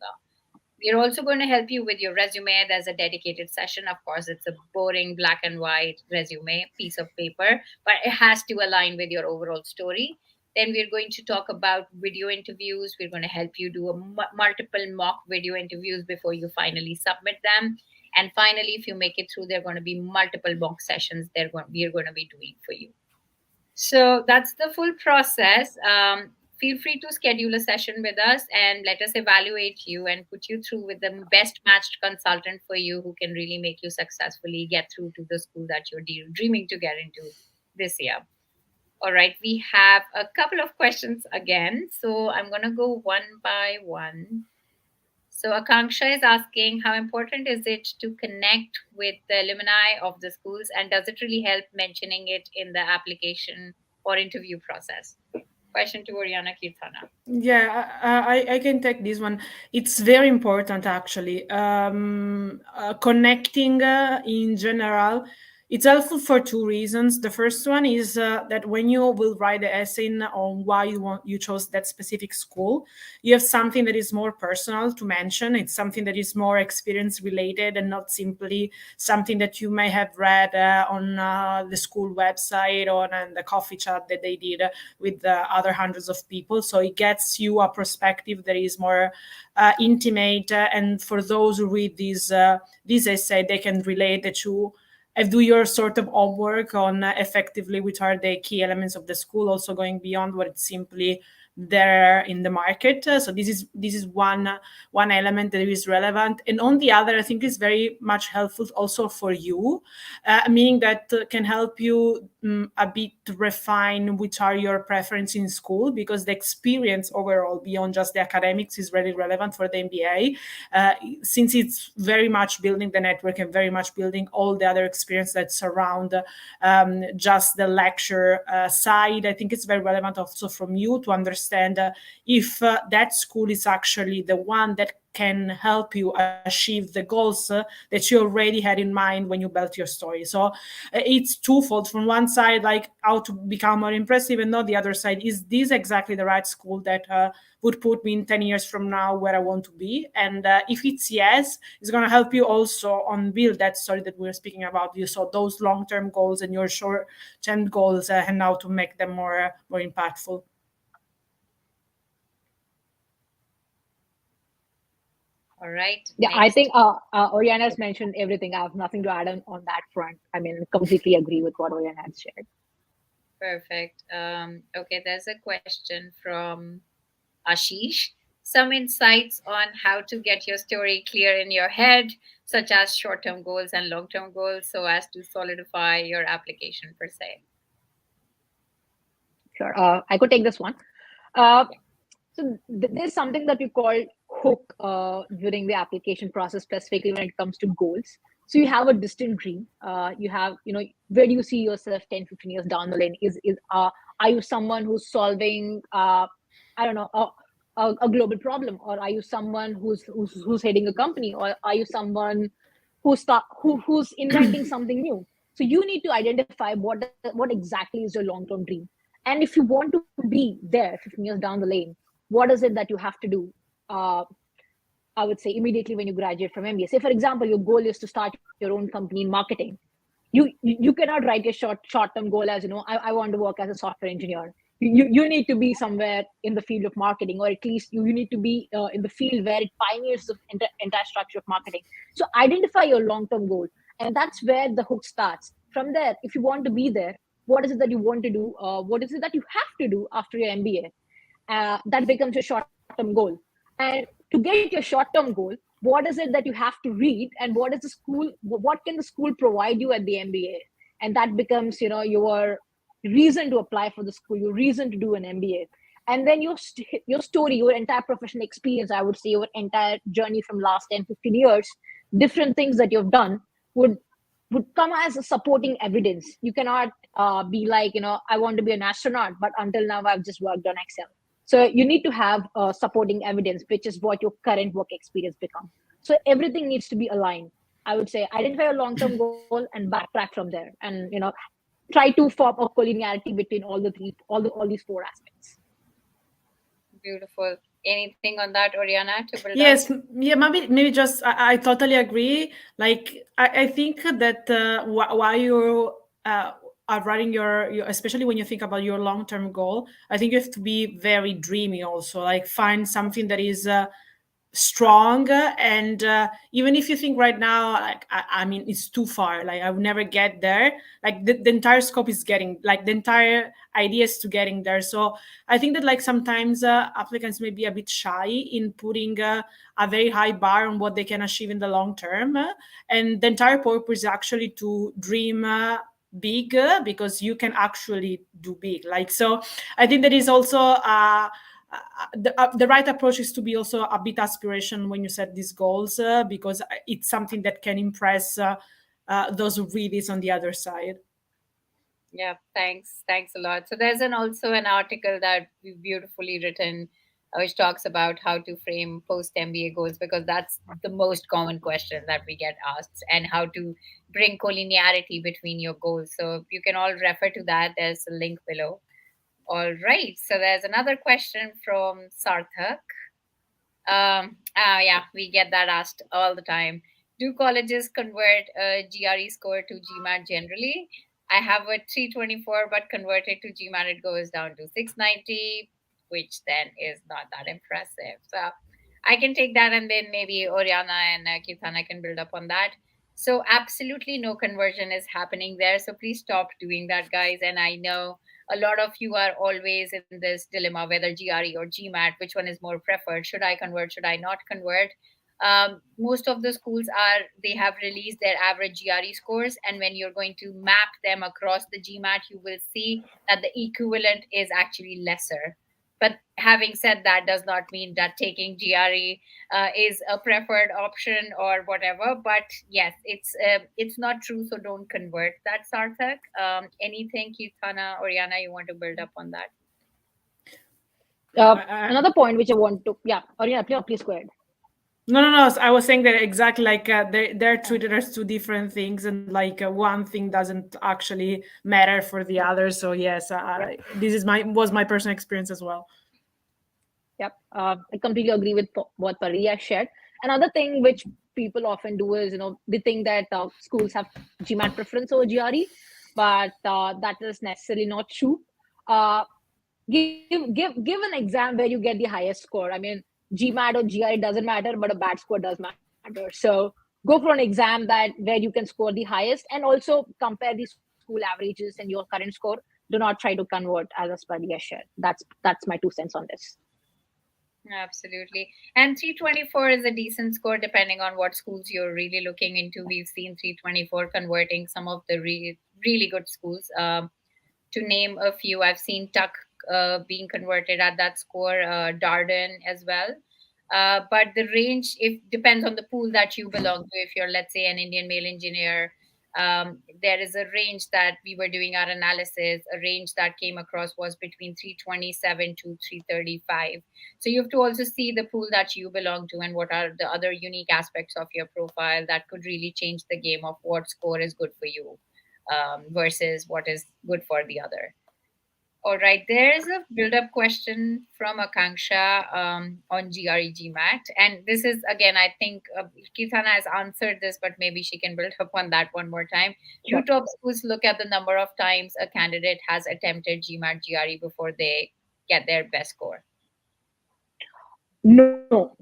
We're also going to help you with your resume. There's a dedicated session. Of course, it's a boring black and white resume piece of paper, but it has to align with your overall story. Then we're going to talk about video interviews. We're going to help you do multiple mock video interviews before you finally submit them. And finally, if you make it through, there are going to be multiple mock sessions we're going to be doing for you. So that's the full process. Feel free to schedule a session with us and let us evaluate you and put you through with the best matched consultant for you who can really make you successfully get through to the school that you're dreaming to get into this year. All right, we have a couple of questions again. So I'm going to go one by one. So Akanksha is asking, how important is it to connect with the alumni of the schools, and does it really help mentioning it in the application or interview process? Question to Oriana Kirtana. Yeah, I can take this one. It's very important, actually. Connecting in general, it's helpful for 2 reasons. The first one is that when you will write the essay on why you chose that specific school, you have something that is more personal to mention. It's something that is more experience related and not simply something that you may have read on the school website or on the coffee chat that they did with other hundreds of people. So it gets you a perspective that is more intimate. And for those who read this essay, they can relate that you do your sort of homework on effectively which are the key elements of the school, also going beyond what it's simply there in the market. So this is one element that is relevant. And on the other, I think is very much helpful also for you, meaning that can help you a bit refine which are your preferences in school, because the experience overall beyond just the academics is really relevant for the MBA, since it's very much building the network and very much building all the other experience that surround just the lecture side. I think it's very relevant also from you to understand if that school is actually the one that can help you achieve the goals that you already had in mind when you built your story. So it's twofold. From one side, like how to become more impressive, and on the other side, is this exactly the right school that would put me in 10 years from now where I want to be? And if it's yes, it's going to help you also on build that story that we were speaking about. You saw those long-term goals and your short-term goals and how to make them more impactful. All right. Yeah, Next. I think Oriana has mentioned everything. I have nothing to add on that front. I mean, completely agree with what Oriana has shared. Perfect. Okay, there's a question from Ashish. Some insights on how to get your story clear in your head, such as short-term goals and long-term goals, so as to solidify your application per se. Sure. I could take this one. So there's something that we call hook during the application process, specifically when it comes to goals. So you have a distant dream. You have, where do you see yourself 10, 15 years down the lane? Are you someone who's solving, I don't know, a global problem, or are you someone who's heading a company, or are you someone who's inventing something new? So you need to identify what exactly is your long-term dream. And if you want to be there 15 years down the lane, what is it that you have to do? I would say immediately when you graduate from MBA. Say, for example, your goal is to start your own company in marketing. You cannot write a short-term goal as, I want to work as a software engineer. You need to be somewhere in the field of marketing, or at least you need to be in the field where it pioneers the entire structure of marketing. So identify your long-term goal, and that's where the hook starts. From there, if you want to be there, what is it that you want to do? What is it that you have to do after your MBA? That becomes your short-term goal. And to get your short-term goal, what is it that you have to read, and what can the school provide you at the MBA? And that becomes, your reason to apply for the school, your reason to do an MBA. And then your story, your entire professional experience, I would say your entire journey from last 10, 15 years, different things that you've done would come as a supporting evidence. You cannot be like, I want to be an astronaut, but until now I've just worked on Excel. So you need to have supporting evidence, which is what your current work experience becomes. So everything needs to be aligned. I would say identify a long-term goal and backtrack from there, and try to form a collinearity between all these four aspects. Beautiful. Anything on that, Oriana, to build Yes, up? yeah, maybe just I totally agree. Like I think that while you are writing your, especially when you think about your long-term goal, I think you have to be very dreamy also. Like find something that is strong, and even if you think right now, like I mean it's too far, like I would never get there, like the entire scope is getting, like the entire idea is to getting there. So I think that like sometimes applicants may be a bit shy in putting a very high bar on what they can achieve in the long term, and the entire purpose is actually to dream big, because you can actually do big. Like, so I think that is also the right approach is to be also a bit aspiration when you set these goals, because it's something that can impress those who read this on the other side. Yeah, thanks a lot. So there's also an article that we've beautifully written, which talks about how to frame post MBA goals, because that's the most common question that we get asked, and how to bring collinearity between your goals. So you can all refer to that. There's a link below. All right. So there's another question from Sarthak. Yeah, we get that asked all the time. Do colleges convert a GRE score to GMAT generally? I have a 324, but converted to GMAT, it goes down to 690, which then is not that impressive. So I can take that, and then maybe Oriana and Kirtana can build up on that. So absolutely no conversion is happening there. So please stop doing that, guys. And I know a lot of you are always in this dilemma, whether GRE or GMAT, which one is more preferred? Should I convert? Should I not convert? Most of the schools they have released their average GRE scores, and when you're going to map them across the GMAT, you will see that the equivalent is actually lesser. But having said that, does not mean that taking GRE is a preferred option or whatever. But yes, it's not true. So don't convert that, Sarthak. Anything, Kirtana, Oriana, you want to build up on that? Another point which I want to, yeah, Oriana, please go ahead. No. I was saying that exactly like they're treated as two different things, and like one thing doesn't actually matter for the other. So yes, Yep. this is was my personal experience as well. Yep. I completely agree with what Pariya shared. Another thing which people often do is, they think that schools have GMAT preference over GRE, but that is necessarily not true. Uh, give an exam where you get the highest score. I mean, GMAT or GRE doesn't matter, but a bad score does matter. So go for an exam where you can score the highest, and also compare the school averages and your current score. Do not try to convert, as Aspadia shared. That's my 2 cents on this. Absolutely. And 324 is a decent score depending on what schools you're really looking into. We've seen 324 converting some of the really good schools. To name a few, I've seen Tuck being converted at that score, Darden as well. But the range, if depends on the pool that you belong to. If you're, let's say, an Indian male engineer, there is a range that we were doing our analysis. A range that came across was between 327 to 335. So you have to also see the pool that you belong to and what are the other unique aspects of your profile that could really change the game of what score is good for you, versus what is good for the other. All right, there's a build-up question from Akanksha on GRE GMAT. And this is, again, I think Kirtana has answered this, but maybe she can build up on that one more time. Do Sure. top schools look at the number of times a candidate has attempted GMAT GRE before they get their best score? No.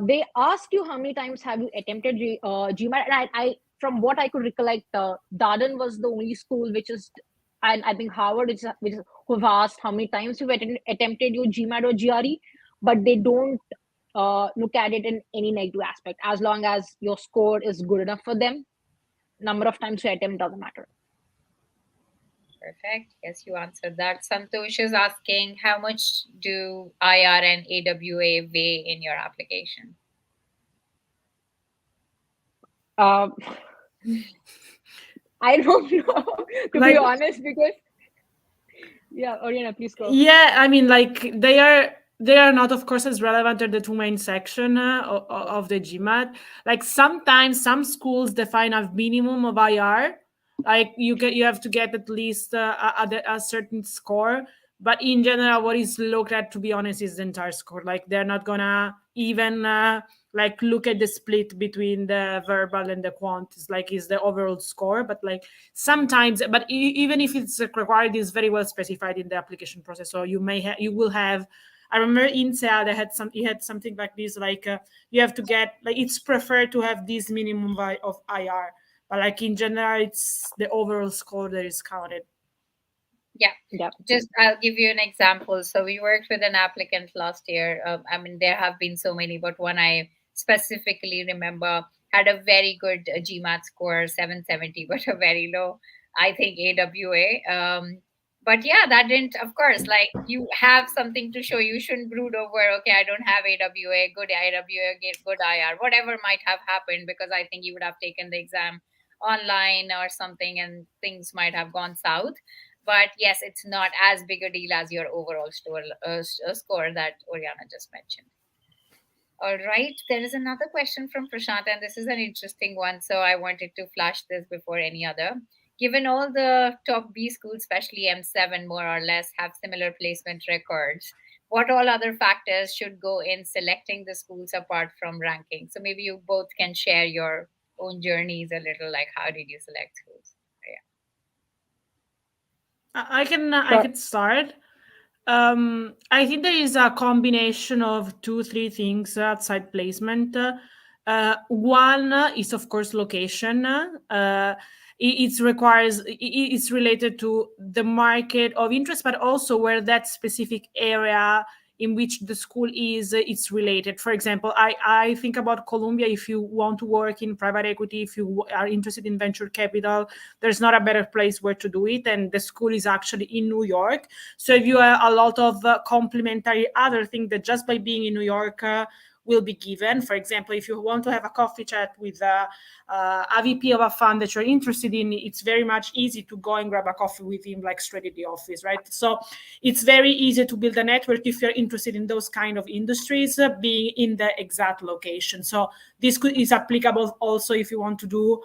They ask you how many times have you attempted GMAT, and from what I could recollect, Darden was the only school which is, and I think Harvard, which is who have asked how many times you've attempted your GMAT or GRE, but they don't look at it in any negative aspect. As long as your score is good enough for them, number of times you attempt doesn't matter. Perfect. Yes, you answered that. Santosh is asking, how much do IR and AWA weigh in your application? I don't know, to be honest, because Oriana, please go. Yeah, I mean, like they are not, of course, as relevant as the two main section of the GMAT. Like sometimes some schools define a minimum of IR, like you have to get at least a certain score. But in general, what is looked at, to be honest, is the entire score. Like they're not gonna even like look at the split between the verbal and the quant. It's like is the overall score. But like sometimes, but even if it's required, is very well specified in the application process. So you will have. I remember in SEA they had something like this, like you have to get, like it's preferred to have this minimum of IR, but like in general, it's the overall score that is counted. Yeah. Just I'll give you an example. So we worked with an applicant last year. I mean, there have been so many, but one I specifically remember had a very good GMAT score, 770, but a very low, I think, AWA. But yeah, that didn't, of course, like you have something to show. You shouldn't brood over, okay, I don't have AWA, good AWA, good IR, whatever might have happened, because I think you would have taken the exam online or something and things might have gone south. But yes, it's not as big a deal as your overall score that Oriana just mentioned. All right, there is another question from Prashant, and this is an interesting one. So I wanted to flash this before any other. Given all the top B schools, especially M7, more or less, have similar placement records, what all other factors should go in selecting the schools apart from ranking? So maybe you both can share your own journeys a little, like how did you select schools? I can start. I think there is a combination of 2-3 things outside placement. One is, of course, location. It's related to the market of interest, but also where that specific area in which the school is, it's related. For example, I think about Columbia. If you want to work in private equity, if you are interested in venture capital, there's not a better place where to do it. And the school is actually in New York. So if you have a lot of complementary other things that just by being in New York will be given. For example, if you want to have a coffee chat with a VP of a fund that you're interested in, it's very much easy to go and grab a coffee with him, like straight in the office, right? So it's very easy to build a network if you're interested in those kind of industries, being in the exact location. So this is applicable also if you want to do,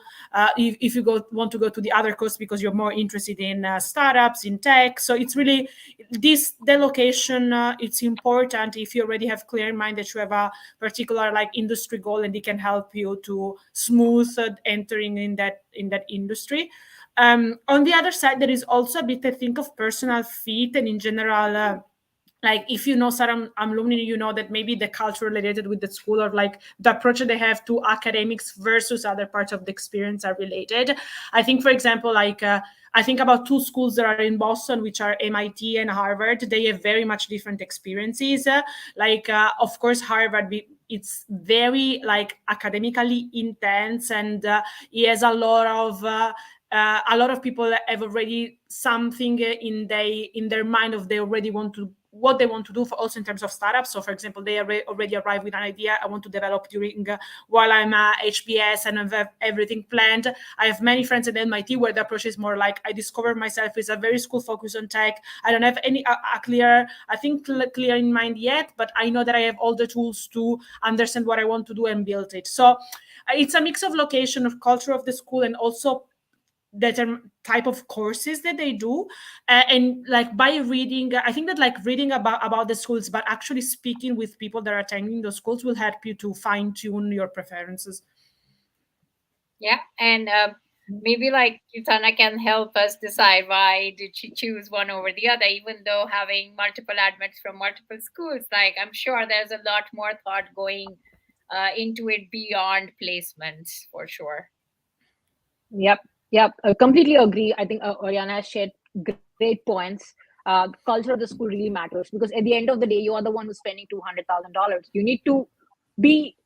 if you want to go to the other coast because you're more interested in startups, in tech. So it's really the location. It's important if you already have clear in mind that you have a particular like industry goal, and it can help you to smooth entering in that industry. On the other side, there is also a bit, I think, of personal fit, and in general, like if you know some alumni, you know that maybe the culture related with the school, or like the approach that they have to academics versus other parts of the experience are related. I think, for example, like I think about two schools that are in Boston, which are MIT and Harvard. They have very much different experiences. Of course, Harvard, it's very like academically intense, and it has a lot of people have already something in their mind of they already want to what they want to do for also in terms of startups. So for example, they already arrive with an idea I want to develop during while I'm HBS and have everything planned. I have many friends at MIT where the approach is more like I discover myself is a very school focused on tech. I don't have any clear in mind yet, but I know that I have all the tools to understand what I want to do and build it. So it's a mix of location, of culture of the school, and also the type of courses that they do, and like by reading, I think that like reading about the schools, but actually speaking with people that are attending those schools will help you to fine tune your preferences. Yeah, and maybe like Kitana can help us decide why did she choose one over the other, even though having multiple admits from multiple schools. Like I'm sure there's a lot more thought going into it beyond placements for sure. Yep. I completely agree. I think Oriana has shared great points. Culture of the school really matters, because at the end of the day, you are the one who's spending $200,000. You need to be,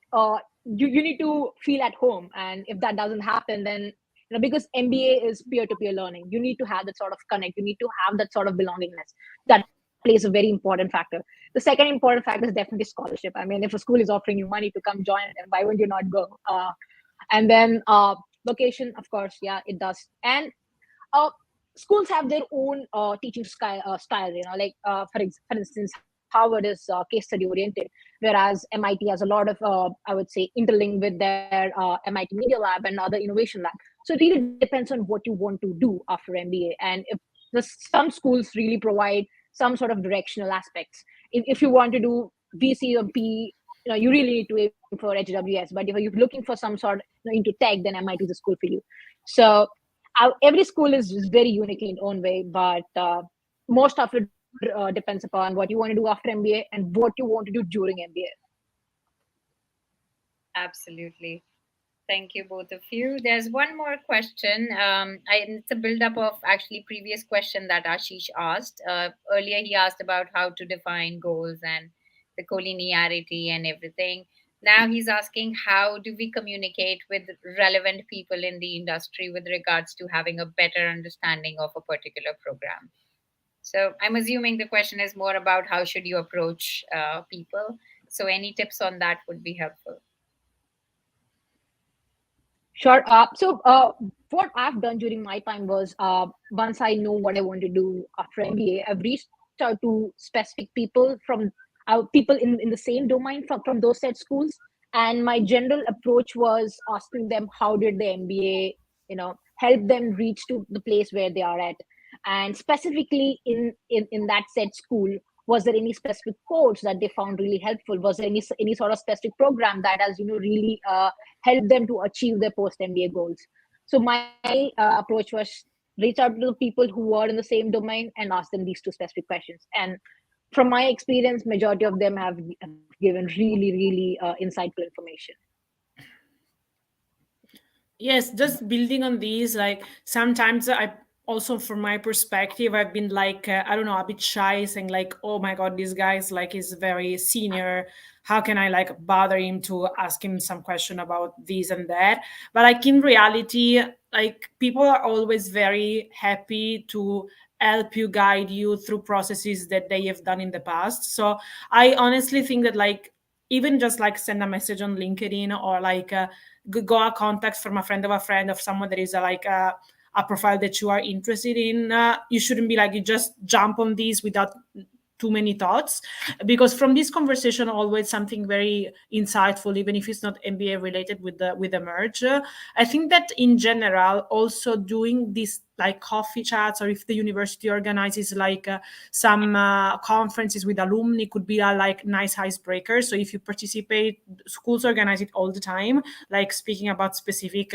you need to feel at home. And if that doesn't happen, then, because MBA is peer-to-peer learning, you need to have that sort of connect. You need to have that sort of belongingness. That plays a very important factor. The second important factor is definitely scholarship. I mean, if a school is offering you money to come join, then why would you not go? And then location, of course, yeah, it does. And schools have their own teaching style. Like for instance, Harvard is case study oriented, whereas MIT has a lot of I would say interlink with their MIT Media Lab and other innovation lab. So it really depends on what you want to do after MBA, and if some schools really provide some sort of directional aspects. If you want to do VC or PE, you really need to aim for HWS. But if you're looking for some sort into tech, then MIT is a school for you. So every school is very unique in its own way, but most of it depends upon what you want to do after MBA and what you want to do during MBA. Absolutely. Thank you, both of you. There's one more question. It's a build-up of actually previous question that Ashish asked. Earlier, he asked about how to define goals and the collinearity and everything. Now he's asking, how do we communicate with relevant people in the industry with regards to having a better understanding of a particular program? So I'm assuming the question is more about how should you approach people. So any tips on that would be helpful. Sure. What I've done during my time was, once I know what I want to do after MBA, I've reached out to specific people from people in the same domain from those said schools. And my general approach was asking them how did the MBA, help them reach to the place where they are at. And specifically in that said school, was there any specific course that they found really helpful? Was there any sort of specific program that has really helped them to achieve their post MBA goals? So my approach was reach out to the people who are in the same domain and ask them these two specific questions. And from my experience, majority of them have given really insightful information. Yes, just building on these, like sometimes I also from my perspective, I've been like, I don't know, a bit shy saying like, oh my God, this guy's like is very senior. How can I like bother him to ask him some question about this and that? But like in reality, like people are always very happy to help you, guide you through processes that they have done in the past. So I honestly think that like even just like send a message on LinkedIn, or like go a contact from a friend of someone that is a profile that you are interested in. You shouldn't be like, you just jump on these without too many thoughts, because from this conversation always something very insightful, even if it's not MBA related, with the merge. I think that in general, also doing this like coffee chats, or if the university organizes like some conferences with alumni, could be a like nice icebreaker. So if you participate, schools organize it all the time, like speaking about specific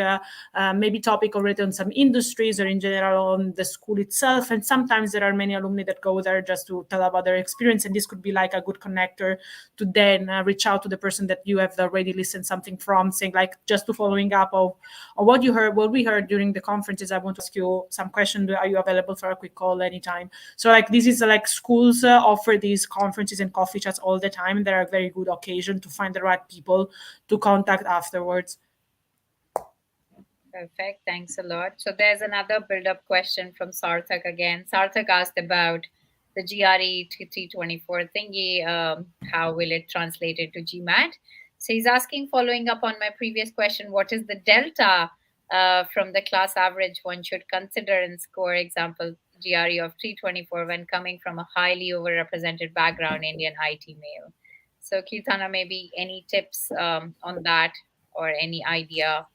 maybe topic already on some industries, or in general on the school itself. And sometimes there are many alumni that go there just to tell about their experience, and this could be like a good connector to then reach out to the person that you have already listened something from, saying like, just to following up of what we heard during the conferences, I want to ask you some questions. Are you available for a quick call anytime? So like, this is like, schools offer these conferences and coffee chats all the time. They are a very good occasion to find the right people to contact afterwards. Perfect. Thanks a lot. So there's another build-up question from Sarthak again. Sarthak asked about the GRE T24 thingy. How will it translate into GMAT? So he's asking, following up on my previous question, what is the delta from the class average one should consider in score, example, GRE of 324, when coming from a highly overrepresented background, Indian IT male? So Kirtana, maybe any tips on that, or any idea?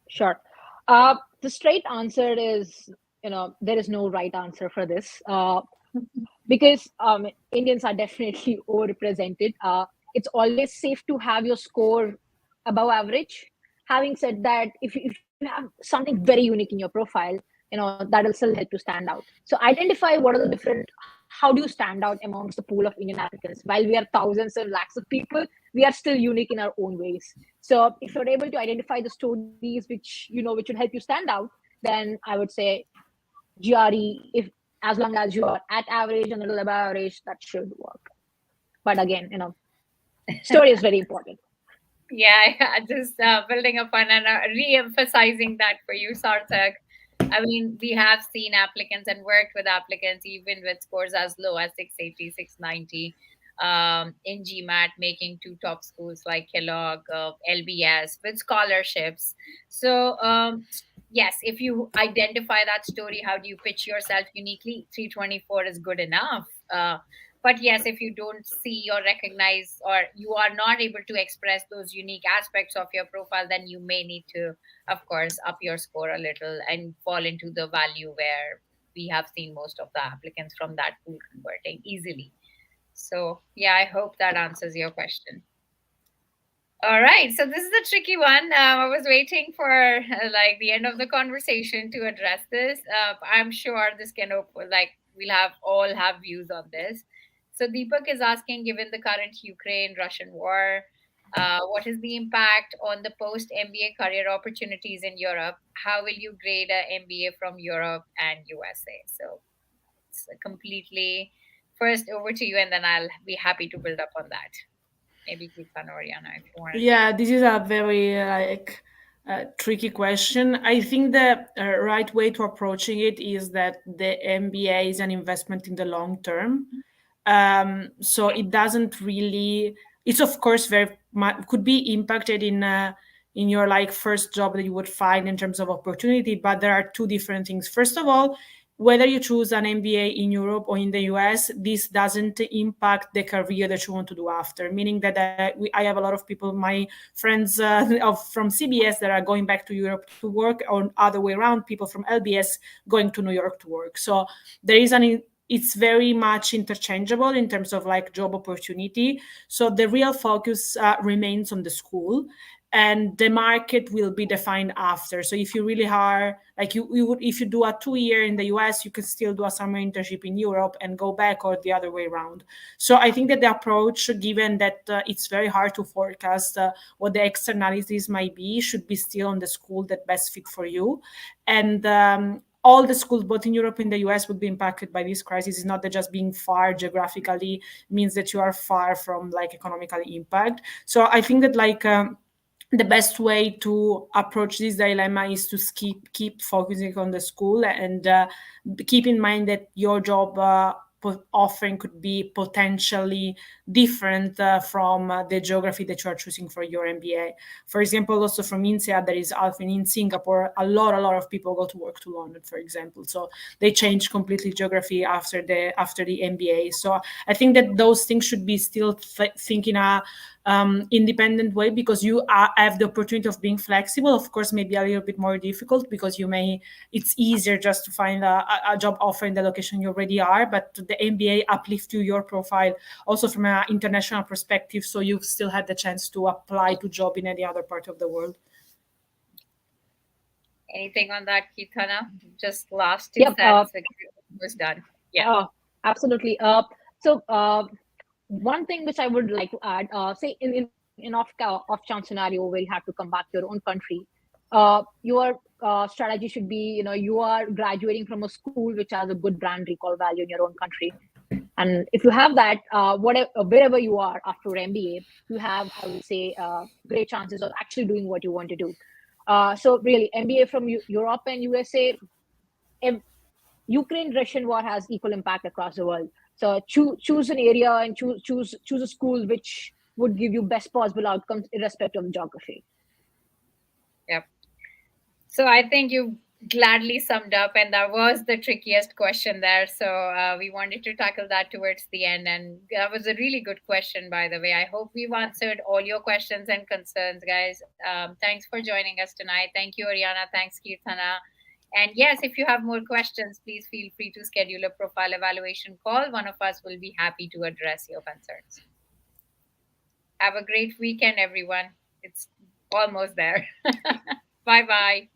Sure. The straight answer is, there is no right answer for this, because Indians are definitely overrepresented. It's always safe to have your score above average. Having said that, if you have something very unique in your profile, that'll still help you stand out. So identify what are the different, how do you stand out amongst the pool of Indian applicants? While we are thousands and lakhs of people, we are still unique in our own ways. So if you're able to identify the stories which which would help you stand out, then I would say GRE, if as long as you are at average and a little above average, that should work. But again, story is very important. Yeah, just building upon and re-emphasizing that for you, Sarthak. I mean, we have seen applicants and worked with applicants even with scores as low as 680, 690 in GMAT, making two top schools like Kellogg, LBS with scholarships. So, yes, if you identify that story, how do you pitch yourself uniquely? 324 is good enough. But yes, if you don't see or recognize, or you are not able to express those unique aspects of your profile, then you may need to, of course, up your score a little and fall into the value where we have seen most of the applicants from that pool converting easily. So yeah, I hope that answers your question. All right, so this is a tricky one. I was waiting for like the end of the conversation to address this. I'm sure this can open, like we'll all have views on this. So Deepak is asking, given the current Ukraine-Russian war, what is the impact on the post-MBA career opportunities in Europe? How will you grade an MBA from Europe and USA? So it's completely, first over to you, and then I'll be happy to build up on that. Maybe Kirtan or Oriana, if you want. Yeah, this is a very tricky question. I think the right way to approaching it is that the MBA is an investment in the long term. So it doesn't really. It's of course very could be impacted in your like first job that you would find in terms of opportunity, but there are two different things. First of all, whether you choose an MBA in Europe or in the US, this doesn't impact the career that you want to do after. Meaning that I have a lot of people, my friends from CBS, that are going back to Europe to work, or other way around, people from LBS going to New York to work. So there is it's very much interchangeable in terms of like job opportunity. So the real focus remains on the school, and the market will be defined after. So if you really are like you would, if you do a 2-year in the US, you can still do a summer internship in Europe and go back, or the other way around. So I think that the approach, given that it's very hard to forecast what the externalities might be, should be still on the school that best fit for you. And all the schools, both in Europe and the US, would be impacted by this crisis. It's not that just being far geographically means that you are far from like economically impact. So I think that like the best way to approach this dilemma is to keep focusing on the school, and keep in mind that your job offering could be potentially different from the geography that you are choosing for your MBA. For example, also from INSEAD, there is often in Singapore, a lot of people go to work to London, for example. So they change completely geography after the MBA. So I think that those things should be still thinking a independent way, because you have the opportunity of being flexible. Of course, maybe a little bit more difficult because it's easier just to find a job offer in the location you already are, but the MBA uplift to your profile also from an international perspective, so you still had the chance to apply to job in any other part of the world. Anything on that, Kirtana? Just last 2 cents, was done. Yeah. Absolutely. So one thing which I would like to add, say in off chance scenario where you have to come back to your own country, your strategy should be, you are graduating from a school which has a good brand recall value in your own country. And if you have that, wherever you are after MBA, you have, I would say, great chances of actually doing what you want to do. So really, MBA from Europe and USA, Ukraine-Russian war has equal impact across the world. So choose an area and choose a school which would give you best possible outcomes irrespective of geography. Yep. So I think you gladly summed up, and that was the trickiest question there. So we wanted to tackle that towards the end, and that was a really good question, by the way. I hope we've answered all your questions and concerns, guys. Thanks for joining us tonight. Thank you, Ariana. Thanks, Kirtana. And yes, if you have more questions, please feel free to schedule a profile evaluation call. One of us will be happy to address your concerns. Have a great weekend, everyone. It's almost there. Bye-bye.